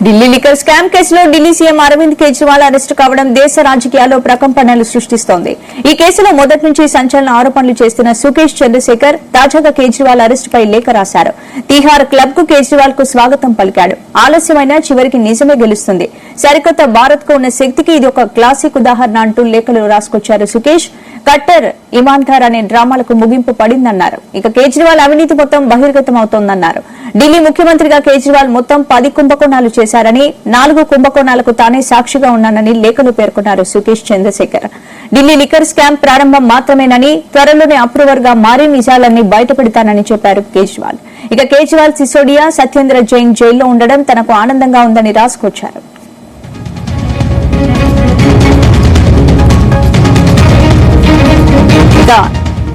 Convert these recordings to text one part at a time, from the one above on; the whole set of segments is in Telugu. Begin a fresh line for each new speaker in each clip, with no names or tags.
ఢిల్లీ లిక్కర్ స్కామ్ కేసులో ఢిల్లీ సీఎం అరవింద్ కేజ్రీవాల్ అరెస్టు కావడం దేశ రాజకీయాల్లో ప్రకంపనలు సృష్టిస్తోంది. ఈ కేసులో మొదటి నుంచి సంచలన ఆరోపణలు చేస్తున్న సుకేష్ చంద్రశేఖర్ తాజాగా కేజ్రీవాల్ అరెస్టుపై లేఖ రాశారు. తీహార్ క్లబ్ కు కేజ్రీవాల్ కు స్వాగతం పలికాడు. ఆలస్యమైన చివరికి నిజమే గెలుస్తుంది. సరికొత్త భారత్ కు ఉన్న శక్తికి ఇది ఒక క్లాసిక్ ఉదాహరణ అంటూ లేఖలు రాసుకొచ్చారు సుకేష్. కట్టర్ ఇమాన్దార్ అనే డ్రామాలకు ముగింపు పడిందన్నారు. ఇక కేజ్రీవాల్ అవినీతి మొత్తం బహిర్గతమవుతోందన్నారు. ఢిల్లీ ముఖ్యమంత్రిగా కేజ్రీవాల్ మొత్తం 10 కుంభకోణాలు చేశారని, 4 కుంభకోణాలకు తానే సాక్షిగా ఉన్నానని లేఖలు పేర్కొన్నారు సుకేష్ చంద్రశేఖర్. ఢిల్లీ లిక్కర్ స్కామ్ ప్రారంభం మాత్రమేనని, త్వరలోనే అప్రూవర్ గా మారి నిజాలన్నీ బయటపెడతానని చెప్పారు కేజ్రీవాల్. ఇక కేజ్రీవాల్ సిసోడియా, సత్యేంద్ర జైన్ జైల్లో ఉండడం తనకు ఆనందంగా ఉందని రాసుకొచ్చారు.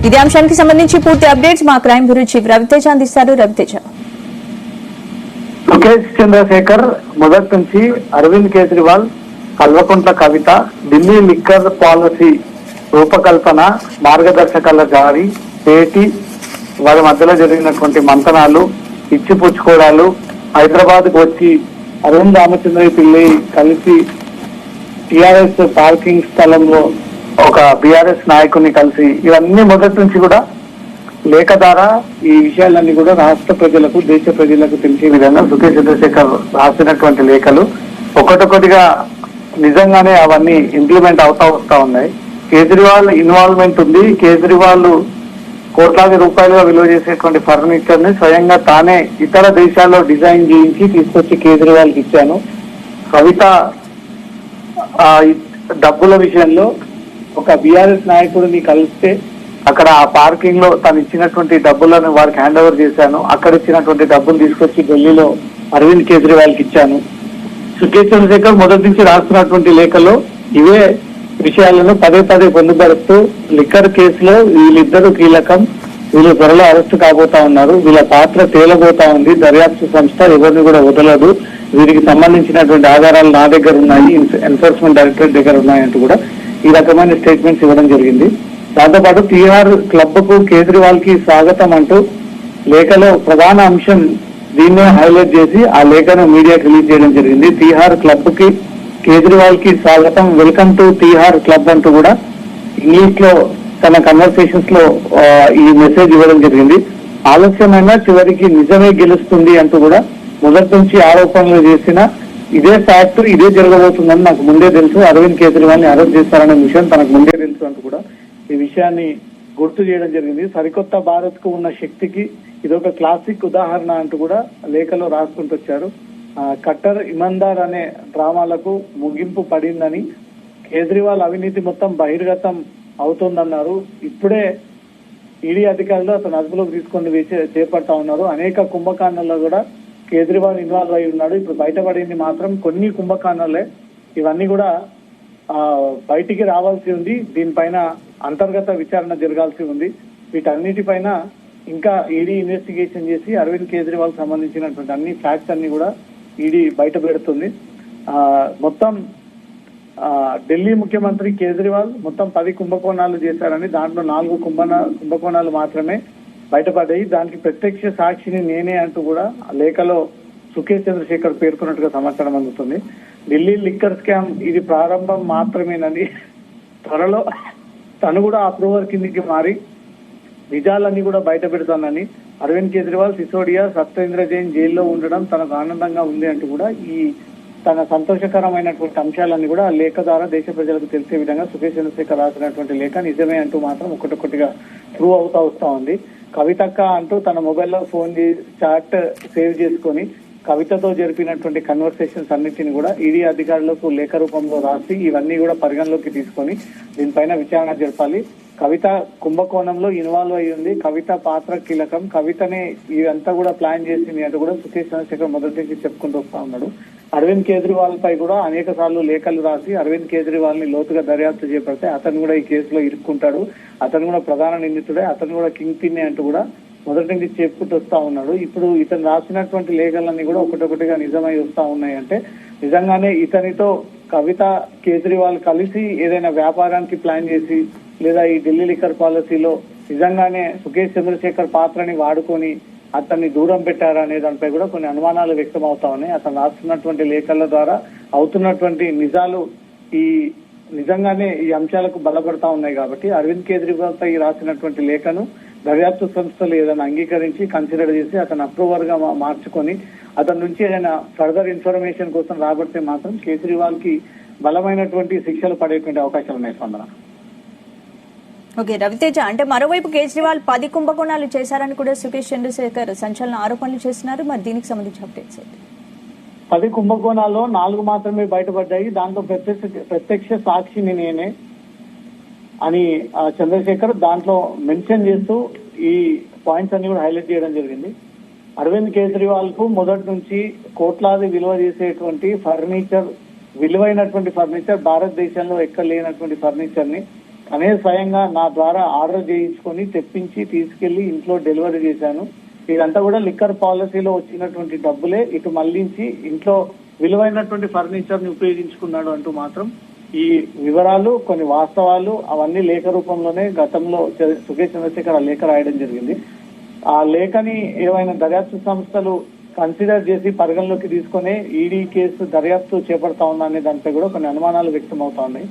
ఇదే అంశానికి సంబంధించి పూర్తి అప్డేట్స్ మా క్రైమ్ బ్యూరో చీఫ్ రవితేజ అందిస్తారు. రవితేజ.
సుకేష్ చంద్రశేఖర్ మొదటి నుంచి అరవింద్ కేజ్రీవాల్, కల్వకుంట్ల కవిత, ఢిల్లీ లిక్కర్ పాలసీ రూపకల్పన, మార్గదర్శకాల జారీ, భేటీ, వారి మధ్యలో జరిగినటువంటి మంతనాలు, ఇచ్చిపుచ్చుకోవడాలు, హైదరాబాద్ కు వచ్చి అరవింద్ రామచంద్ర పిల్లి కలిసి టిఆర్ఎస్ పార్కింగ్ స్థలంలో ఒక బీఆర్ఎస్ నాయకుడిని కలిసి, ఇవన్నీ మొదటి నుంచి కూడా లేఖ ద్వారా ఈ విషయాలన్నీ కూడా రాష్ట్ర ప్రజలకు, దేశ ప్రజలకు తెలిసే విధంగా సుకేష్ చంద్రశేఖర్ రాసినటువంటి లేఖలు ఒకటొకటిగా నిజంగానే అవన్నీ ఇంప్లిమెంట్ అవుతా వస్తా ఉన్నాయి. కేజ్రీవాల్ ఇన్వాల్వ్మెంట్ ఉంది. కేజ్రీవాల్ కోట్లాది రూపాయలుగా విలువ చేసేటువంటి ఫర్నిచర్ ని స్వయంగా తానే ఇతర దేశాల్లో డిజైన్ చేయించి తీసుకొచ్చి కేజ్రీవాల్ కి ఇచ్చాను. కవిత డబ్బుల విషయంలో ఒక బీఆర్ఎస్ నాయకుడిని కలిస్తే అక్కడ ఆ పార్కింగ్ లో తను ఇచ్చినటువంటి డబ్బులను వారికి హ్యాండ్ ఓవర్ చేశాను. అక్కడ ఇచ్చినటువంటి డబ్బులు తీసుకొచ్చి ఢిల్లీలో అరవింద్ కేజ్రీవాల్ కి ఇచ్చాను. సుకేష్ చంద్రశేఖర్ మొదటి నుంచి రాస్తున్నటువంటి లేఖలో ఇవే విషయాలను పదే పదే పొందుపరుస్తూ లిక్కర్ కేసులో వీళ్ళిద్దరూ కీలకం, వీళ్ళు త్వరలో అరెస్టు కాబోతా ఉన్నారు, వీళ్ళ పాత్ర తేలబోతా ఉంది, దర్యాప్తు సంస్థ ఎవరిని కూడా వదలదు, వీరికి సంబంధించినటువంటి ఆధారాలు నా దగ్గర ఉన్నాయి, ఎన్ఫోర్స్మెంట్ డైరెక్టరేట్ దగ్గర ఉన్నాయంటూ కూడా ఈ రకమైన స్టేట్మెంట్స్ ఇవ్వడం జరిగింది. దాంతోపాటు తీహార్ క్లబ్ కు కేజ్రీవాల్ కి స్వాగతం అంటూ లేఖలో ప్రధాన అంశం దీన్నే హైలైట్ చేసి ఆ లేఖను మీడియాకి రిలీజ్ చేయడం జరిగింది. తీహార్ క్లబ్ కి కేజ్రీవాల్ కి స్వాగతం, వెల్కమ్ టు తీహార్ క్లబ్ అంటూ కూడా ఇంగ్లీష్ లో తన కన్వర్సేషన్స్ లో ఈ మెసేజ్ ఇవ్వడం జరిగింది. ఆలస్యమైన చివరికి నిజమే గెలుస్తుంది అంటూ కూడా మొదటి నుంచి ఆరోపణలు చేసిన ఇదే ఫ్యాక్ట్, ఇదే జరగబోతుందని నాకు ముందే తెలుసు, అరవింద్ కేజ్రీవాల్ ని అరెస్ట్ చేస్తారనే విషయం తనకు ముందే తెలుసు అంటూ కూడా ఈ విషయాన్ని గుర్తు చేయడం జరిగింది. సరికొత్త భారత్ కు ఉన్న శక్తికి ఇదొక క్లాసిక్ ఉదాహరణ అంటూ కూడా లేఖలో రాసుకుంటూ వచ్చారు. కట్టర్ ఇమాన్దార్ అనే డ్రామాలకు ముగింపు పడిందని, కేజ్రీవాల్ అవినీతి మొత్తం బహిర్గతం అవుతోందన్నారు. ఇప్పుడే ఈడీ అధికారులు అతను అదుపులోకి తీసుకొని చేపడతా ఉన్నారు. అనేక కుంభకాండాల్లో కూడా కేజ్రీవాల్ ఇన్వాల్వ్ అయి ఉన్నాడు. ఇప్పుడు బయటపడింది మాత్రం కొన్ని కుంభకాండాలే. ఇవన్నీ కూడా బయటికి రావాల్సి ఉంది. దీనిపైన అంతర్గత విచారణ జరగాల్సి ఉంది. వీటన్నిటిపైన ఇంకా ఈడీ ఇన్వెస్టిగేషన్ చేసి అరవింద్ కేజ్రీవాల్ సంబంధించినటువంటి అన్ని ఫ్యాక్ట్స్ అన్ని కూడా ఈడీ బయట పెడుతుంది. మొత్తం ఢిల్లీ ముఖ్యమంత్రి కేజ్రీవాల్ మొత్తం 10 కుంభకోణాలు చేశారని, దాంట్లో 4 కుంభకోణాలు మాత్రమే బయటపడ్డాయి. దానికి ప్రత్యక్ష సాక్షిని నేనే అంటూ కూడా లేఖలో సుకేష్ చంద్రశేఖర్ పేర్కొన్నట్టుగా సమాచారం అందుతుంది. ఢిల్లీ లిక్కర్ స్కామ్ ఇది ప్రారంభం మాత్రమేనని, త్వరలో తను కూడా అప్రూవర్ కిందికి మారి నిజాలన్నీ కూడా బయట పెడతానని, అరవింద్ కేజ్రీవాల్, సిసోడియా, సత్యేంద్ర జైన్ జైల్లో ఉండడం తనకు ఆనందంగా ఉంది అంటూ కూడా ఈ తన సంతోషకరమైనటువంటి అంశాలన్నీ కూడా లేఖ ద్వారా దేశ ప్రజలకు తెలిసే విధంగా సుకేష్ చంద్రశేఖర్ రాసినటువంటి లేఖ నిజమే అంటూ మాత్రం ఒకటొకటిగా ప్రూవ్ అవుతా వస్తా ఉంది. కవితక్క అంటూ తన మొబైల్లో ఫోన్ చాట్ సేవ్ చేసుకొని కవితతో జరిపినటువంటి కన్వర్సేషన్స్ అన్నింటినీ కూడా ఈడీ అధికారులకు లేఖ రూపంలో రాసి ఇవన్నీ కూడా పరిగణలోకి తీసుకొని దీనిపైన విచారణ జరపాలి. కవిత కుంభకోణంలో ఇన్వాల్వ్ అయ్యి ఉంది, కవిత పాత్ర కీలకం, కవితనే ఇదంతా కూడా ప్లాన్ చేసింది అంటూ కూడా సుకేష్ చంద్రశేఖర్ మొదటి నుంచి చెప్పుకుంటూ వస్తా ఉన్నాడు. అరవింద్ కేజ్రీవాల్ పై కూడా అనేక సార్లు లేఖలు రాసి అరవింద్ కేజ్రీవాల్ ని లోతుగా దర్యాప్తు చేపడితే అతను కూడా ఈ కేసులో ఇరుక్కుంటాడు, అతను కూడా ప్రధాన నిందితుడే, అతను కూడా కింగ్ పిన్నే అంటూ కూడా మొదటి నుంచి చెప్పుకుంటూ వస్తా ఉన్నాడు. ఇప్పుడు ఇతను రాసినటువంటి లేఖలన్నీ కూడా ఒకటొకటిగా నిజమై వస్తా ఉన్నాయంటే నిజంగానే ఇతనితో కవిత, కేజ్రీవాల్ కలిసి ఏదైనా వ్యాపారానికి ప్లాన్ చేసి లేదా ఈ ఢిల్లీ లిక్కర్ పాలసీలో నిజంగానే సుకేష్ చంద్రశేఖర్ పాత్రని వాడుకొని అతన్ని దూరం పెట్టారా అనే దానిపై కూడా కొన్ని అనుమానాలు వ్యక్తం అవుతా ఉన్నాయి. అతను రాస్తున్నటువంటి లేఖల ద్వారా అవుతున్నటువంటి నిజాలు నిజంగానే ఈ అంశాలకు బలపడతా ఉన్నాయి. కాబట్టి అరవింద్ కేజ్రీవాల్ పై రాసినటువంటి లేఖను దర్యాప్తు సంస్థలు ఏదైనా అంగీకరించి కన్సిడర్ చేసి అతను అప్రూవర్ గా మార్చుకొని అతని నుంచి ఏదైనా ఫర్దర్ ఇన్ఫర్మేషన్ కోసం రాబడితే మాత్రం కేజ్రీవాల్ కి బలమైనటువంటి శిక్షలు పడేటువంటి అవకాశాలు ఉన్నాయి. స్పందన.
ఓకే రవితేజ, అంటే మరోవైపు కేజ్రీవాల్ 10 కుంభకోణాలు చేశారని కూడా సుకేష్ చంద్రశేఖర్ సంచలన ఆరోపణలు చేస్తున్నారు. మరి దీనికి సంబంధించి అప్డేట్స్ ఏంటి?
10 కుంభకోణాల్లో 4 మాత్రమే బయటపడ్డాయి. దాంట్లో ప్రత్యక్ష సాక్షిని నేనే అని చంద్రశేఖర్ దాంట్లో మెన్షన్ చేస్తూ ఈ పాయింట్స్ అన్ని కూడా హైలైట్ చేయడం జరిగింది. అరవింద్ కేజ్రీవాల్ కు మొదటి నుంచి కోట్లాది విలువ చేసేటువంటి ఫర్నిచర్, విలువైనటువంటి ఫర్నిచర్, భారతదేశంలో ఎక్కడ లేనటువంటి ఫర్నిచర్ ని తనే స్వయంగా నా ద్వారా ఆర్డర్ చేయించుకొని తెప్పించి తీసుకెళ్లి ఇంట్లో డెలివరీ చేశాను. ఇదంతా కూడా లిక్కర్ పాలసీలో వచ్చినటువంటి డబ్బులే ఇటు మళ్లించి ఇంట్లో విలువైనటువంటి ఫర్నిచర్ ని ఉపయోగించుకున్నాడు అంటూ మాత్రం ఈ వివరాలు, కొన్ని వాస్తవాలు అవన్నీ లేఖ రూపంలోనే గతంలో సుకేష్ చంద్రశేఖర్ ఆ లేఖ రాయడం జరిగింది. ఆ లేఖని ఏవైనా దర్యాప్తు సంస్థలు కన్సిడర్ చేసి పరిగణలోకి తీసుకుని ఈడీ కేసు దర్యాప్తు చేపడతా ఉన్నా అనే దానిపై కూడా కొన్ని అనుమానాలు వ్యక్తం అవుతా ఉన్నాయి.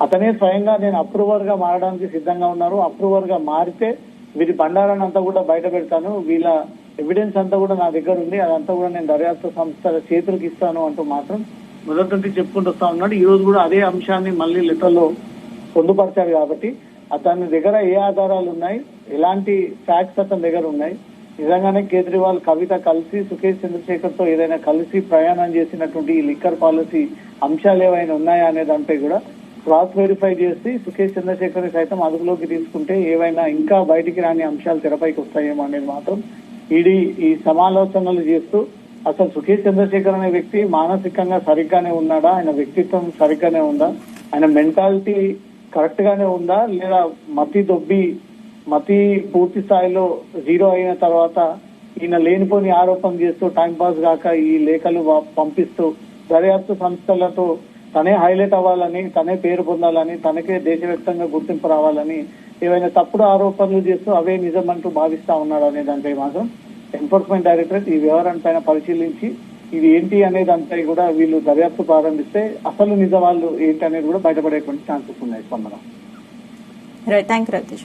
అతనే స్వయంగా నేను అప్రూవర్ గా మారడానికి సిద్ధంగా ఉన్నారు, అప్రూవర్ గా మారితే వీరి బండారాన్ని అంతా కూడా బయట పెడతాను, వీళ్ళ ఎవిడెన్స్ అంతా కూడా నా దగ్గర ఉంది, అదంతా కూడా నేను దర్యాప్తు సంస్థల చేతులకు ఇస్తాను అంటూ మాత్రం మొదటి నుంచి చెప్పుకుంటూ వస్తా ఉన్నాడు. ఈ రోజు కూడా అదే అంశాన్ని మళ్ళీ లెటర్లో పొందుపరిచారు. కాబట్టి అతని దగ్గర ఏ ఆధారాలు ఉన్నాయి, ఎలాంటి ఫ్యాక్ట్స్ అతని దగ్గర ఉన్నాయి, నిజంగానే కేజ్రీవాల్, కవిత కలిసి సుకేష్ చంద్రశేఖర్ తో ఏదైనా కలిసి ప్రయాణం చేసినటువంటి ఈ లిక్కర్ పాలసీ అంశాలు ఏవైనా ఉన్నాయా అనే దానిపై కూడా క్రాస్ వెరిఫై చేసి సుకేష్ చంద్రశేఖర్ సైతం అదుపులోకి తీసుకుంటే ఏవైనా ఇంకా బయటికి రాని అంశాలు తెరపైకి వస్తాయేమో అనేది మాత్రం ఈడీ ఈ సమాలోచనలు చేస్తూ అసలు సుకేష్ చంద్రశేఖర్ అనే వ్యక్తి మానసికంగా సరిగ్గానే ఉన్నాడా, ఆయన వ్యక్తిత్వం సరిగ్గానే ఉందా, ఆయన మెంటాలిటీ కరెక్ట్ గానే ఉందా, లేదా మతి పూర్తి స్థాయిలో జీరో అయిన తర్వాత ఈయన లేనిపోని ఆరోపణ చేస్తూ టైంపాస్ గాక ఈ లేఖలు పంపిస్తూ దర్యాప్తు సంస్థలతో తనే హైలైట్ అవ్వాలని, తనే పేరు పొందాలని, తనకే దేశవ్యాప్తంగా గుర్తింపు రావాలని ఏవైనా తప్పుడు ఆరోపణలు చేస్తూ అవే నిజం అంటూ భావిస్తా ఉన్నాడు అనే దానిపై మాత్రం ఎన్ఫోర్స్మెంట్ డైరెక్టరేట్ ఈ వ్యవహారం పైన పరిశీలించి ఇది ఏంటి అనే దానిపై కూడా వీళ్ళు దర్యాప్తు ప్రారంభిస్తే అసలు నిజాలు ఏంటి అనేది కూడా బయటపడేటువంటి ఛాన్సెస్ ఉన్నాయి. స్పందన.
Thank you Raviteja.